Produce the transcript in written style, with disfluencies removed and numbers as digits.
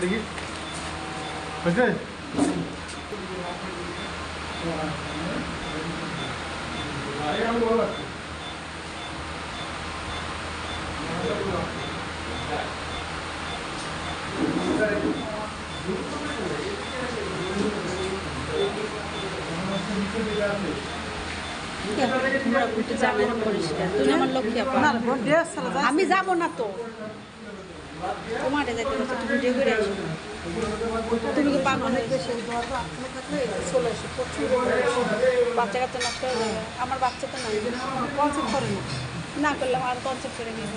দেখি হয়েছে আমি যাব না তো তোমার তুমি কি পাবো চলে এসো বাচ্চা কাচ্চা নষ্ট হয়ে যাবে আমার বাচ্চা তো নাই কনসেপ্ট করে না করলাম আর কনসেপ্ট করে নিয়ে